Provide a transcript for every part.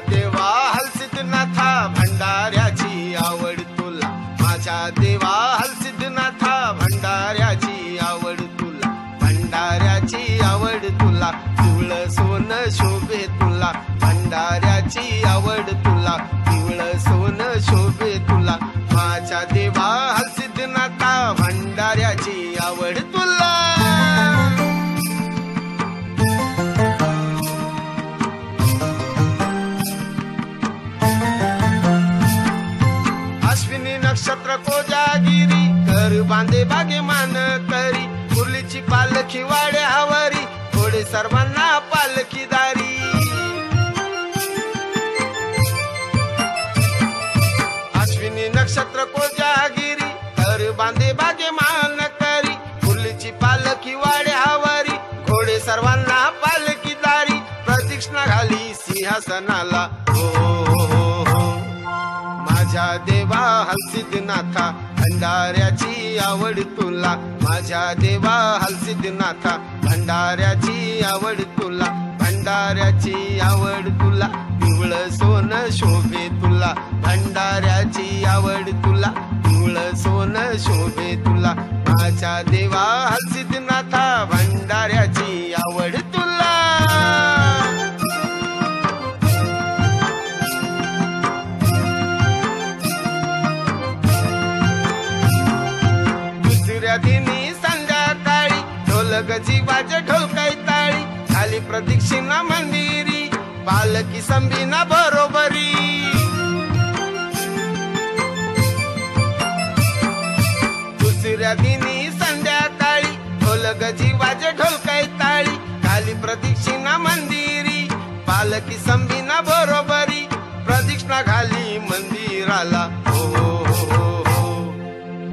देवा हलसिद्धनाथा भंडाऱ्याची आवड तुला, माझ्या देवा हलसिद्धनाथा भंडाऱ्याची आवड तुला, भंडाऱ्याची आवड तुला, पिवळं सोनं शोभे तुला, भंडाऱ्याची आवड तुला, पिवळं सोनं शोभे तुला, माझ्या देवा हलसिद्धनाथा भंडाऱ्याची आवड तुला. नक्षत्र कोजागिरी कर बांधे बागे मान करी, मुरलीची पालखी वाड्यावरी, थोडे सर्वांना पालखी दारी. अश्विनी नक्षत्र कोजागिरी कर बांधे बागे मान करी, मुरलीची पालखी वाड्यावरी, घोडे सर्वांना पालखी दारी. प्रदक्षिणा घाली सिंहासनाला माझ्या देवा हलसिद्धनाथा भंडाऱ्याची आवड तुला, माझ्या देवा हलसिद्धनाथा भंडाऱ्याची आवड तुला, भंडाऱ्याची आवड तुला, पिवळं सोनं शोभे तुला, भंडाऱ्याची आवड तुला, पिवळं सोनं शोभे तुला, माझ्या देवा हलसिद्धनाथा भंडाऱ्याची आवड तुला. दिनी संध्याकाळी ढोल गजी वाज ढोलकाई ताळी, खाली प्रदक्षिणा मंदिरी, पालखी संबीना बरोबरी. दुसऱ्या दिनी संध्याकाळी ढोल गजी वाज ढोलकाई ताळी, खाली प्रदक्षिणा मंदिरी, पालखी संबीना बरोबरी. प्रदक्षिणा घाली मंदिराला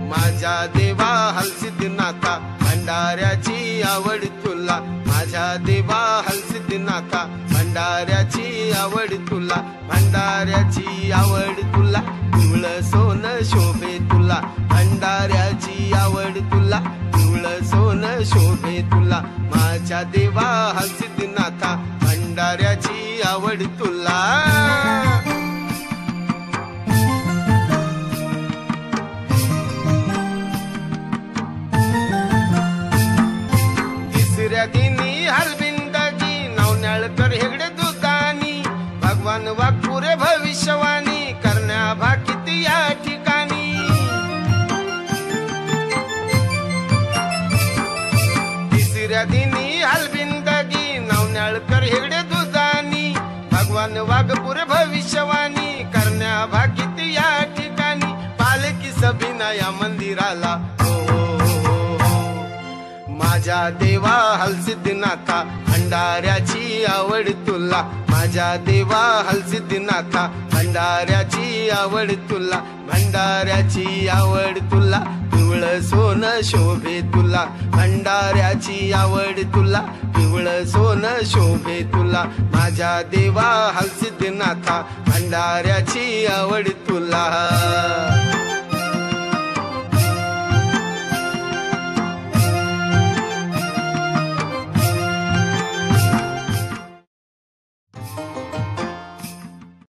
माझ्या देवा हलसिद्धनाथा भंडाऱ्याची आवड तुला, माझ्या देवा हलसिद्धनाथा भंडाऱ्याची आवड तुला, भंडाऱ्याची आवड तुला, पिवळं सोनं शोभे तुला, भंडाऱ्याची आवड तुला, पिवळं सोनं शोभे तुला, माझ्या देवा हलसिद्धनाथा भंडाऱ्याची आवड तुला. दिनी हलबिंदाजी नवनाळकर हेगडे दुकानी, भगवान वाघपुरे भविष्यवाणी करण्या भाकीत या ठिकाणी. तिसऱ्या दिनी हलबिंदाजी नवनाळकर हेगडे दुकानी, भगवान वाघपुरे भविष्यवाणी करण्या भाकीत या ठिकाणी. पालखी सभिना या मंदिराला माझ्या देवा हलसिद्धनाथा भंडाऱ्याची आवड तुला, माझ्या देवा हलसिद्धनाथा भंडाऱ्याची आवड तुला, भंडाऱ्याची आवड तुला, पिवळं सोनं शोभे तुला, भंडाऱ्याची आवड तुला, पिवळं सोनं शोभे तुला, माझ्या देवा हलसिद्धनाथा भंडाऱ्याची आवड तुला.